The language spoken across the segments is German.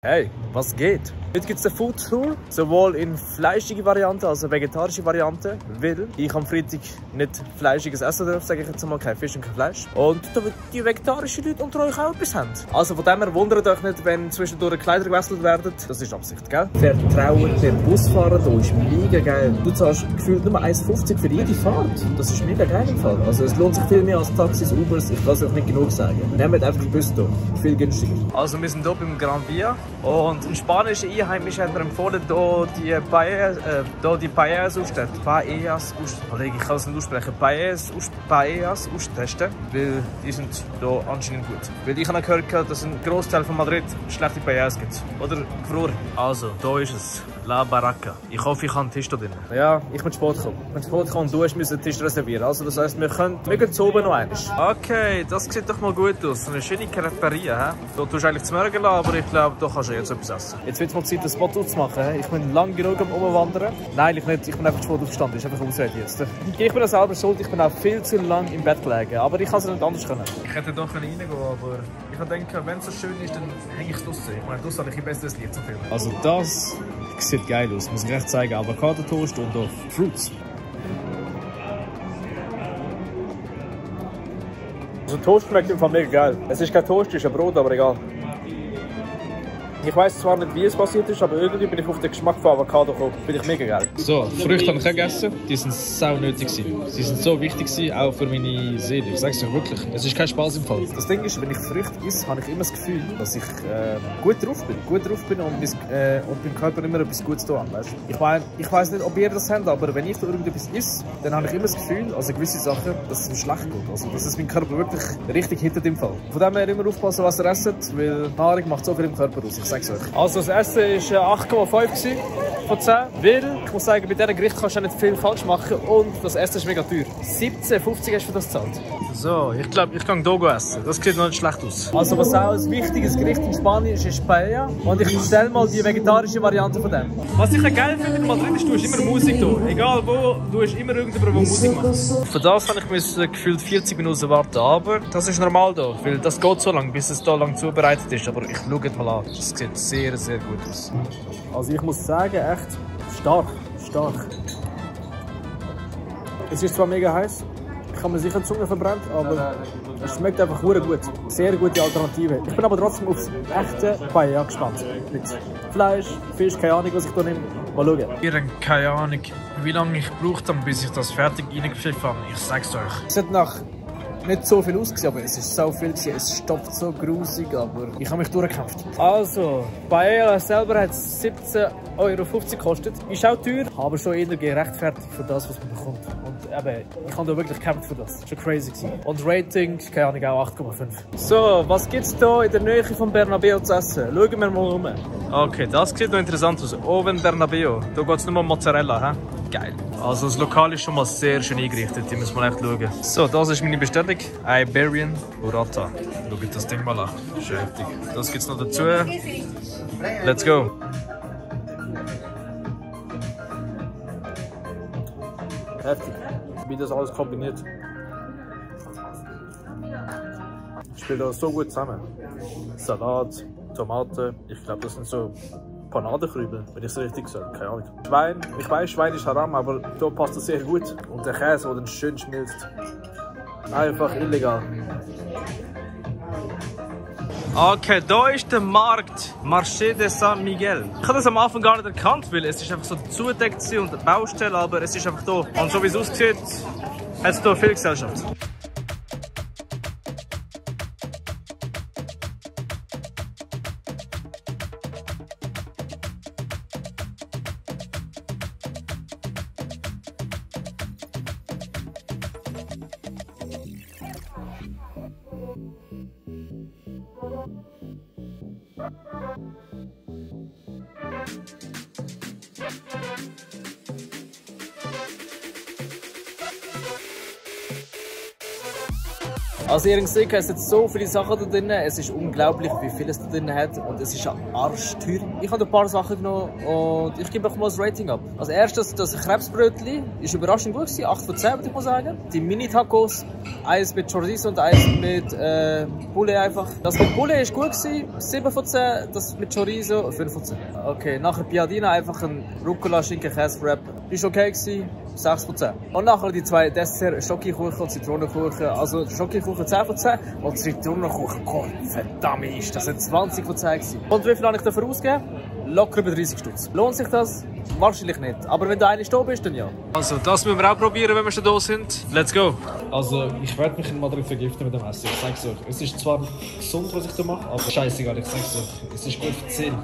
Hey, was geht? Heute gibt es eine Food Tour, sowohl in fleischige Variante als auch vegetarische Variante, weil ich am Freitag nicht fleischiges essen darf, sage ich jetzt mal, kein Fisch und kein Fleisch. Und die vegetarischen Leute unter euch auch etwas haben. Also von dem her wundert euch nicht, wenn zwischendurch Kleider gewechselt werden. Das ist Absicht, gell? Vertrauen den Busfahrer, da ist mega geil. Du zahlst gefühlt nur 1,50 für jede Fahrt. Das ist mega geil im Fall. Also es lohnt sich viel mehr als Taxis, Ubers, ich kann es euch nicht genug sagen. Nehmt einfach den Bus hier, viel günstiger. Also wir sind hier beim Gran Via und ein spanischer Einheimischer hat mir empfohlen, hier die Paellas auszutesten. Ich kann es nicht aussprechen. Paellas auszutesten, weil die sind hier anscheinend gut. Weil ich habe gehört, dass ein Großteil von Madrid schlechte Paellas gibt. Oder gefroren. Also, hier ist es. La Barraca. Ich hoffe, ich habe einen Tisch da drin. Ja, ich bin Sport gekommen. Ich bin Sport gekommen und du musst den Tisch reservieren. Also das heisst, wir gehen zu oben noch einmal. Okay, das sieht doch mal gut aus. Eine schöne Creperia. Da tust du eigentlich zu Morgen lassen, aber ich glaube, da kannst du jetzt etwas essen. Jetzt wird es mal Zeit, das Spot auszumachen. Ich bin lang genug am Umwandern. Nein, eigentlich nicht. Ich bin einfach Sport aufgestanden. Das ist einfach Ausrede jetzt. Ich bin selber schuld. Ich bin auch viel zu lang im Bett gelegen. Aber ich kann es nicht anders können. Ich hätte doch reingehen können, aber ich denke, wenn es so schön ist, dann hänge ich es draussen. Ich meine, draussen habe ich ein besseres Lied zu filmen. Also das sieht geil aus, muss ich echt zeigen. Avocado-Toast und auf Fruits. Also Toast schmeckt im Fall mega geil. Es ist kein Toast, es ist ein Brot, aber egal. Ich weiss zwar nicht, wie es passiert ist, aber irgendwie bin ich auf den Geschmack von Avocado gekommen. Finde ich mega geil. So, Früchte habe ich auch gegessen. Die sind sau nötig. Sie sind so wichtig, auch für meine Seele. Ich sage es euch wirklich. Es ist kein Spaß im Fall. Das Ding ist, wenn ich Früchte esse, habe ich immer das Gefühl, dass ich gut drauf bin. Und meinem Körper immer etwas Gutes tun. Weißt? Ich weiss nicht, ob ihr das habt, aber wenn ich da irgendetwas esse, dann habe ich immer das Gefühl, also gewisse Sachen, dass es mir schlecht geht. Also, dass es meinen Körper wirklich richtig hittet im Fall. Von dem her immer aufpassen, was ihr esst, weil Nahrung macht so viel im Körper aus. Also das Essen war 8,5 von 10, weil ich muss sagen, bei diesem Gericht kannst du nicht viel falsch machen und das Essen ist mega teuer. 17,50 hast du für das gezahlt. So, ich glaube, ich kann hier essen. Das sieht noch nicht schlecht aus. Also was auch ein wichtiges Gericht in Spanien ist Paella und ich bestelle mal die vegetarische Variante von dem. Was ich geil finde in Madrid ist, du hast immer Musik hier. Egal wo, du hast immer irgendjemand, der Musik macht. Für das habe ich gefühlt 40 Minuten warten, aber das ist normal hier, weil das geht so lange, bis es hier lang zubereitet ist. Aber ich schaue es mal an. Das sieht sehr, sehr gut aus. Also ich muss sagen, echt stark. Es ist zwar mega heiß, ich habe mir sicher die Zunge verbrannt, aber es schmeckt einfach gut. Sehr gute Alternative. Ich bin aber trotzdem aufs echte Paella gespannt. Mit Fleisch, Fisch, keine Ahnung, was ich da nehme. Mal schauen. Ich habe keine Ahnung, wie lange ich brauche, bis ich das fertig reingepfiffen habe. Ich sag's euch. Es hat nach nicht so viel ausgesehen, aber es ist so viel gewesen. Es stopft so grusig, aber ich habe mich durchgekämpft. Also, Paella selber hat 17,50 € gekostet. Ist auch teuer, aber schon eher gerechtfertigt für das, was man bekommt. Und eben, ich habe da wirklich gekämpft für das. Schon crazy gewesen. Und Rating, keine Ahnung, auch 8,5. So, was gibt es hier in der Nähe von Bernabeu zu essen? Schauen wir mal rum. Okay, das sieht noch interessant aus. Oven Bernabeu. Da geht es nur um Mozzarella, he? Geil. Also das Lokal ist schon mal sehr schön eingerichtet, die muss man echt schauen. So, das ist meine Bestellung. Iberian Burrata. Schaut das Ding mal an. Schön heftig. Das gibt es noch dazu. Let's go. Heftig. Wie das alles kombiniert. Spielt das so gut zusammen. Salat, Tomate. Ich glaube, das sind so Panadenkrübel, wenn ich es richtig sage, keine Ahnung. Schwein, ich weiß, Schwein ist Haram, aber hier passt das sehr gut. Und der Käse, der dann schön schmilzt. Einfach illegal. Okay, da ist der Markt. Marché de San Miguel. Ich habe das am Anfang gar nicht erkannt, weil es ist einfach so zugedeckt und eine Baustelle, aber es ist einfach da. Und so wie es aussieht, hat es hier viel Gesellschaft. Also ihr seht, es hat so viele Sachen da drin. Es ist unglaublich, wie viel es da drin hat. Und es ist ein arschteuer. Ich habe ein paar Sachen genommen und ich gebe euch mal das Rating ab. Als erstes das Krebsbrötchen ist überraschend gut gewesen. 8 von 10 würde ich mal sagen. Die Mini-Tacos, eins mit Chorizo und eins mit Poulet einfach. Das mit Poulet ist gut gewesen. 7 von 10. Das mit Chorizo 5 von 10. Okay, nachher Piadina einfach ein Rucola, Schinken, Käse-Wrap. Ist okay gewesen. 6 von 10. Und nachher die zwei Dessert, Schokokuchen und Zitronenkuchen. Also Schokokuchen 10 von 10 und Zitronenkuchen, Gott verdammt, ist das ein 20 von 10 gewesen. Und wie viel habe ich dafür ausgegeben? Locker über 30 Stutz. Lohnt sich das? Wahrscheinlich nicht. Aber wenn du eine da bist, dann ja. Also das müssen wir auch probieren, wenn wir schon da sind. Let's go! Also ich werde mich in Madrid vergiften mit dem Essen. Ich sag's euch. Es ist zwar gesund, was ich da mache, aber scheißegal, ich sag's euch. Es ist gut für die Seele.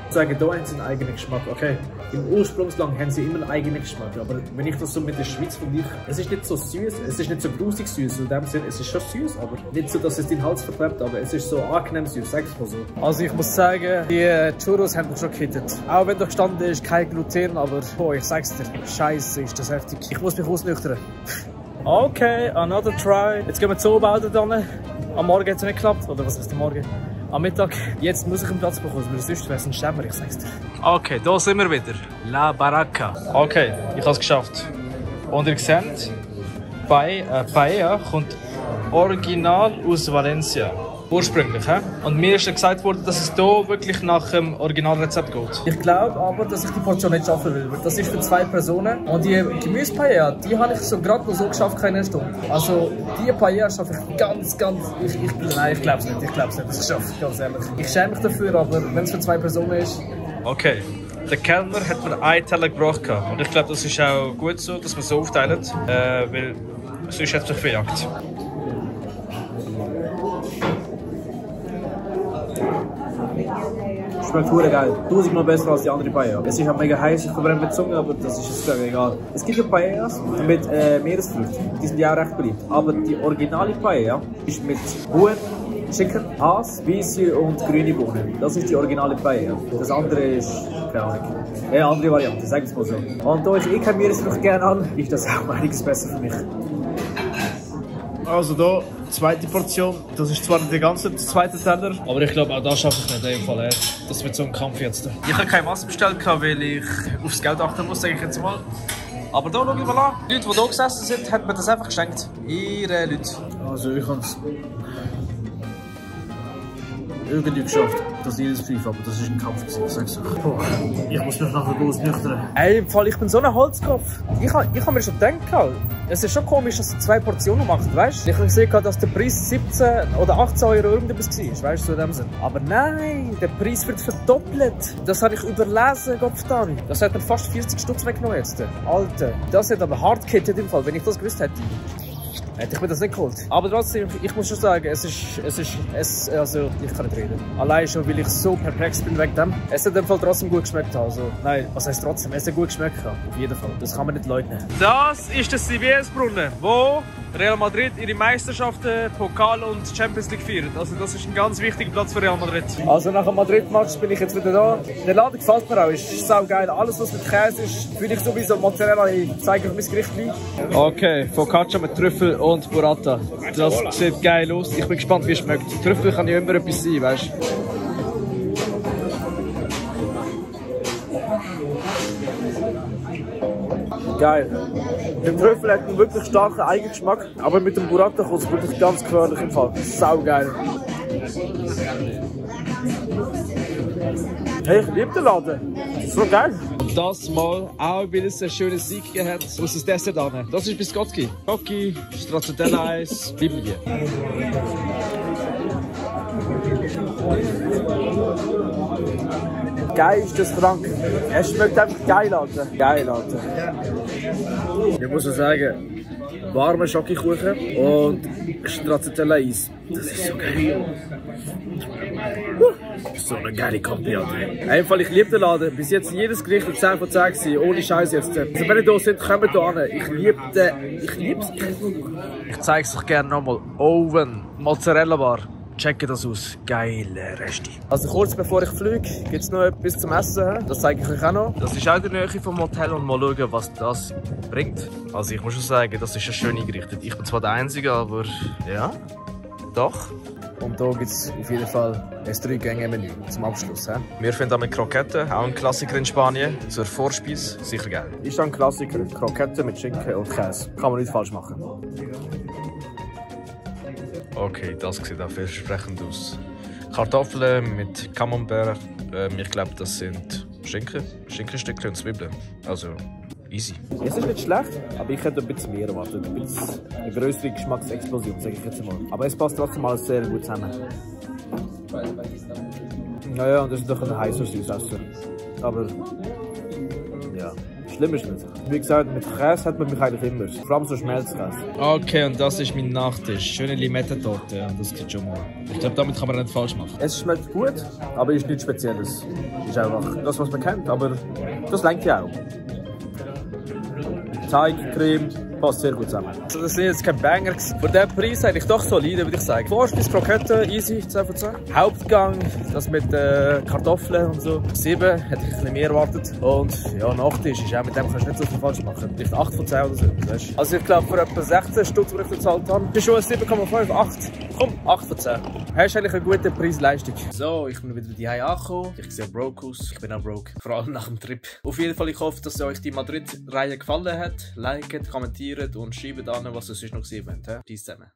Ich sage, hier haben sie einen eigenen Geschmack. Okay, im Ursprungsland haben sie immer einen eigenen Geschmack. Aber wenn ich das so mit der Schweiz vergleiche, es ist nicht so süß, es ist nicht so grusig süß. In dem Sinne, es ist schon süß, aber nicht so, dass es den Hals verklebt, aber es ist so angenehm süß, sag ich mal so. Also ich muss sagen, die Churros haben mich schon gehittet. Auch wenn da gestanden ist, kein Gluten, aber boah, ich sag's dir, scheiße, ist das heftig. Ich muss mich ausnüchtern. Okay, another try. Jetzt gehen wir zu oben dann. Am Morgen hat es nicht geklappt, oder was ist am Morgen? Am Mittag. Jetzt muss ich einen Platz bekommen, weil sonst wäre es ein Stämmer, ich sag's dir. Okay, da sind wir wieder. La Baraka. Okay, ich habe es geschafft. Und ihr seht, Paella kommt original aus Valencia. Ursprünglich, he? Und mir ist gesagt worden, dass es hier wirklich nach dem Originalrezept geht. Ich glaube aber, dass ich die Portion nicht schaffen will, weil das ist für 2 Personen. Und die Gemüsepaella, die habe ich so gerade noch so geschafft, keine Stunde. Also die Paella schaffe ich ganz... Nein, ich glaube es nicht, dass ich es schaffe, ganz ehrlich. Ich schäme mich dafür, aber wenn es für 2 Personen ist... Okay. Der Kellner hat mir einen Teller gebracht. Und ich glaube, das ist auch gut so, dass man so aufteilt, weil sonst hat es sich verjagt. Schmeckt hure geil. 1000-mal besser als die andere Paella. Es ist auch mega heiß, ich verbrenne mit Zunge, aber das ist jetzt egal. Es gibt ja Paellas mit Meeresfrüchten. Die sind ja auch recht beliebt. Aber die originale Paella ist mit Huhn, Chicken, Haas, Weisse und grüne Bohnen. Das ist die originale Paella. Das andere ist, keine Ahnung, eine andere Variante, sagen wir es mal so. Und da ich keine Meeresfrüchte gerne an, ist das auch einiges besser für mich. Also hier, zweite Portion. Das ist zwar nicht der ganze zweite Teller, aber ich glaube auch das schaffe ich nicht in dem Fall. Das wird so ein Kampf jetzt. Ich habe keine Masse bestellt, weil ich aufs Geld achten muss, sage ich jetzt mal. Aber hier, schau ich mal an. Die Leute, die hier gesessen sind, haben mir das einfach geschenkt. Ihre Leute. Also ich habe es irgendwie geschafft, dass ich jedes pfeife, aber das ist ein Kampf gewesen, ich sag's euch. Boah, ich muss mich nachher ausnüchtern. Ey, im Fall, ich bin so ein Holzkopf. Ich hab mir schon gedacht, es ist schon komisch, dass du 2 Portionen machst, weißt du? Ich habe gesehen, dass der Preis 17 oder 18 Euro irgendwas war, weißt du, so in dem Sinn. Aber nein, der Preis wird verdoppelt. Das habe ich überlesen, Gottverdammt. Das hat mir fast 40 Stutz weggenommen jetzt. Alter, das hat aber hart gehittet im Fall, wenn ich das gewusst hätte. Hätte ich mir das nicht geholt. Aber trotzdem, ich muss schon sagen, also ich kann nicht reden. Allein schon, weil ich so perplex bin wegen dem. Es hat in dem Fall trotzdem gut geschmeckt. Also, nein, was heißt trotzdem? Es hat gut geschmeckt. Auf jeden Fall. Das kann man nicht leugnen. Das ist der CVS-Brunnen, wo Real Madrid ihre Meisterschaften, Pokal und Champions League feiert. Also das ist ein ganz wichtiger Platz für Real Madrid. Also nach dem Madrid-Match bin ich jetzt wieder da. Der Laden gefällt mir auch, ist saugeil. Alles was mit Käse ist, fühle ich sowieso. Mozzarella, ich zeige euch mein Gericht gleich. Okay, Focaccia mit Trüffel und Burrata. Das sieht geil aus. Ich bin gespannt, wie es schmeckt. Trüffel kann ja immer etwas sein, weißt du. Geil. Der Trüffel hat einen wirklich starken Eigengeschmack, aber mit dem Burrata kommt es wirklich ganz gefährlich im Fall. Sau geil. Hey, ich liebe den Laden. So geil. Und das mal auch, weil es einen schönen Sieg gegeben hat, aus dem Dessert an. Das ist Biscotti. Gnocchi, Stracciatella-Eis, bleiben wir. Geil ist das krank. Es schmeckt einfach geil, Alter. Geil, Alter. Ich muss sagen, warmer Schokokuchen und Stracciatella-Eis. Das ist so geil. So eine geile Kombi, Alter. Einfach, ich liebe den Laden. Bis jetzt jedes Gericht 10 von 10 gewesen. Ohne Scheiß jetzt. Also wenn ihr da seid, kommt hier hin. Ich liebe den. Ich liebe es. Ich zeige es euch gerne nochmal. Oven, Mozzarella Bar. checken das aus. Geile Reste. Also kurz bevor ich fliege, gibt es noch etwas zum Essen. Das zeige ich euch auch noch. Das ist auch in der Nähe vom Hotel und mal schauen, was das bringt. Also ich muss schon sagen, das ist ja schön eingerichtet. Ich bin zwar der Einzige, aber ja, doch. Und hier gibt es auf jeden Fall ein 3-Gänge-Menü zum Abschluss. Wir finden auch mit Kroketten, auch ein Klassiker in Spanien. Zur Vorspeise sicher geil. Ist ein Klassiker. Kroketten mit Schinken und Käse. Kann man nicht falsch machen. Okay, das sieht auch vielversprechend aus. Kartoffeln mit Camembert. Ich glaube, das sind Schinkenstücke und Zwiebeln. Also easy. Es ist nicht schlecht, aber ich hätte ein bisschen mehr erwartet. Eine größere Geschmacksexplosion, sage ich jetzt mal. Aber es passt trotzdem alles sehr gut zusammen. Naja, und das ist doch ein heißer Süßesser. Aber ja, schlimm ist nicht. Wie gesagt, mit Käse hat man mich eigentlich immer. Vor allem so Schmelzkäse. Okay, und das ist mein Nachtisch. Schöne Limettentorte. Das geht schon mal. Ich glaube, damit kann man nicht falsch machen. Es schmeckt gut, aber ist nichts Spezielles. Es ist einfach das, was man kennt, aber das lenkt ja auch. Teig, Creme, passt sehr gut zusammen. Also das sind jetzt kein Banger. Für diesen Preis eigentlich doch solide, würde ich sagen. Vorspeise, Kroketten, easy, 10 von 10. Hauptgang, das mit Kartoffeln und so, 7, hätte ich ein bisschen mehr erwartet. Und ja, Nachtisch ist auch, mit dem kannst du nicht so viel falsch machen. Vielleicht 8 von 10 oder so. Weißt? Also ich glaube, für etwa 16 Stutz, die ich bezahlt habe, ist schon ein 7,5, 8. Komm, 8 von 10. Hast eigentlich eine gute Preis-Leistung. So, ich bin wieder die Hause angekommen. Ich sehe broke aus. Ich bin auch broke. Vor allem nach dem Trip. Auf jeden Fall, ich hoffe, dass euch die Madrid-Reihe gefallen hat. Liket, kommentiert und schreibt an, was ihr sonst noch gesehen habt. Peace zusammen.